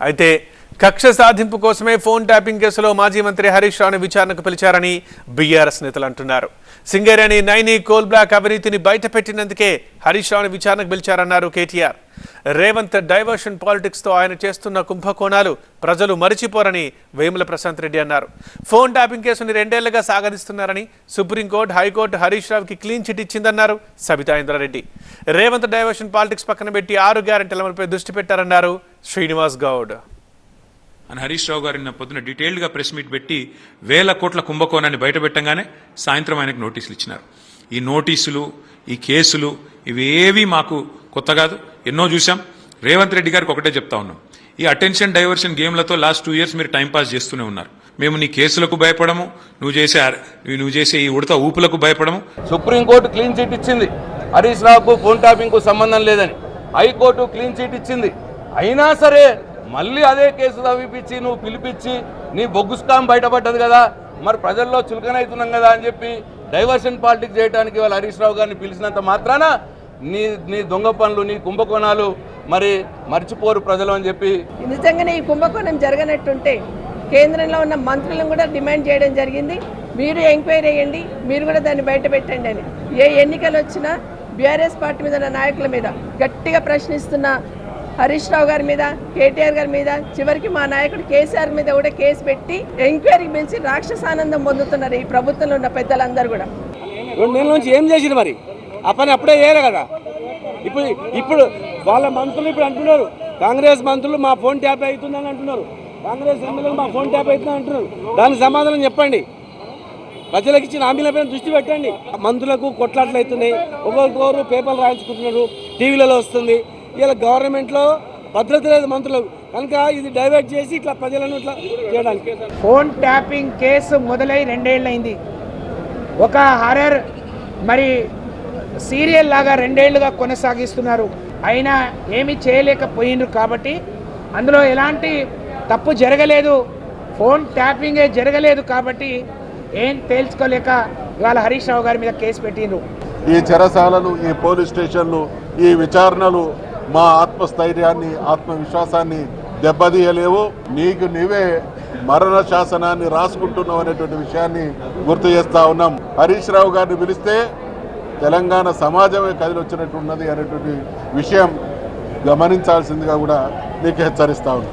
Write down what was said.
అయితే కక్ష సాధింపు కోసమే ఫోన్ ట్యాపింగ్ కేసులో మాజీ మంత్రి హరీష్ రావును విచారణకు పిలిచారని బీఆర్ఎస్ నేతలు అంటున్నారు. సింగరేణి నైని కోల్ బ్లాక్ అవినీతిని బయటపెట్టినందుకే హరీష్ రావును విచారణకు పిలిచారన్నారు కేటీఆర్. రేవంత్ డైవర్షన్ పాలిటిక్స్ తో ఆయన చేస్తున్న కుంభకోణాలు ప్రజలు మరిచిపోరని వేముల ప్రశాంత్ రెడ్డి అన్నారు. ఫోన్ ట్యాపింగ్ కేసుని 2 ఏళ్లుగా సాగదీస్తున్నారని సుప్రీంకోర్టు, హైకోర్టు హరీష్ రావుకి క్లీన్ చిట్ ఇచ్చిందన్నారు సబితా ఇంద్రారెడ్డి. రేవంత్ డైవర్షన్ పాలిటిక్స్ పక్కన పెట్టి 6 గ్యారెంటీల అమలుపై దృష్టి పెట్టారన్నారు శ్రీనివాస్ గౌడ్. అని హరీష్ రావు గారు నిన్న పొద్దున డీటెయిల్డ్గా ప్రెస్ మీట్ పెట్టి 1000 కోట్ల కుంభకోణాన్ని బయటపెట్టంగానే సాయంత్రం ఆయనకు నోటీసులు ఇచ్చినారు. ఈ నోటీసులు, ఈ కేసులు ఇవేవి మాకు కొత్త కాదు, ఎన్నో చూసాం. రేవంత్ రెడ్డి గారికి ఒకటే చెప్తా ఉన్నాం, ఈ అటెన్షన్ డైవర్షన్ గేమ్లతో లాస్ట్ 2 ఇయర్స్ మీరు టైంపాస్ చేస్తూనే ఉన్నారు. మేము నీ కేసులకు భయపడము, నువ్వు చేసే ఈ ఉడత ఊపులకు భయపడము. సుప్రీంకోర్టు క్లీన్ చిట్ ఇచ్చింది, హరీష్ రావుకు ఫోన్ ట్యాపింగ్కు సంబంధం లేదని. హైకోర్టు క్లీన్ చిట్ ఇచ్చింది. అయినా సరే మళ్ళీ అదే కేసు తవ్విపించి నువ్వు పిలిపించి నీ బొగ్గు స్కామ్ బయటపడ్డది కదా, మరి ప్రజల్లో చులకనవుతున్నాం కదా అని చెప్పి డైవర్షన్ పాలిటిక్స్ చేయడానికి వాళ్ళు హరీష్ రావు గారిని పిలిచినంత మాత్రాన నీ దొంగ పనులు, నీ కుంభకోణాలు మరి మర్చిపోరు ప్రజలు అని చెప్పి. నిజంగానే ఈ కుంభకోణం జరగనట్టుంటే కేంద్రంలో ఉన్న మంత్రులను కూడా డిమాండ్ చేయడం జరిగింది. మీరు ఎంక్వైరీ చేయండి, మీరు కూడా దాన్ని బయట పెట్టండి అని. ఏ ఎన్నికలు వచ్చినా బీఆర్ఎస్ పార్టీ మీద ఉన్న నాయకుల మీద గట్టిగా ప్రశ్నిస్తున్న హరీష్ రావు గారి మీద, కేటీఆర్ గారి మీద, చివరికి మా నాయకుడు కేసీఆర్ మీద కూడా కేసు పెట్టి ఎంక్వైరీకి పిలిచి రాక్షసానందం పొందుతున్నారు ఈ ప్రభుత్వంలో ఉన్న పెద్దలందరూ కూడా. 2 నెలల నుంచి ఏం చేసిరు మరి? ఆ పని అప్పుడే చేయరు కదా. ఇప్పుడు వాళ్ళ మంత్రులు ఇప్పుడు అంటున్నారు, కాంగ్రెస్ మంత్రులు మా ఫోన్ ట్యాప్ అవుతుందని అంటున్నారు, కాంగ్రెస్ ఎమ్మెల్యేలు మా ఫోన్ ట్యాప్ అవుతుందని అంటున్నారు. దానికి సమాధానం చెప్పండి. ప్రజలకు ఇచ్చిన హామీలపైన దృష్టి పెట్టండి. మంత్రులకు కొట్లాట్లు అవుతున్నాయి, ఒక్కొక్కరు పేపర్లు రాయించుకుంటున్నారు, టీవీలలో వస్తుంది. ఇలా గవర్నమెంట్లో భద్రత లేదు మంత్రులకు, కనుక ఇది డైవర్ట్ చేసి ఇట్లా ప్రజలను ఇట్లా చేయడానికి. ఫోన్ ట్యాపింగ్ కేసు మొదలై 2 ఏళ్ళైంది. ఒక హర్రర్ మరి సీరియల్ లాగా 2 ఏళ్లుగా కొనసాగిస్తున్నారు. అయినా ఏమీ చేయలేకపోయినారు. కాబట్టి అందులో ఎలాంటి తప్పు జరగలేదు, ఫోన్ ట్యాపింగే జరగలేదు. కాబట్టి ఏం తేల్చుకోలేక ఇవాళ హరీష్ రావు గారి మీద కేసు పెట్టిండ్రు. ఈ చెరసాలలు, ఈ పోలీస్ స్టేషన్లు, ఈ విచారణలు మా ఆత్మస్థైర్యాన్ని, ఆత్మవిశ్వాసాన్ని దెబ్బతీయలేవు. నీకు నీవే మరణ శాసనాన్ని రాసుకుంటున్నావు అనేటువంటి విషయాన్ని గుర్తు చేస్తా ఉన్నాం. హరీష్ రావు గారిని పిలిస్తే తెలంగాణ సమాజమే కదిలొచ్చినట్టు ఉన్నది అనేటువంటి విషయం గమనించాల్సిందిగా కూడా నీకు హెచ్చరిస్తా ఉన్నాం.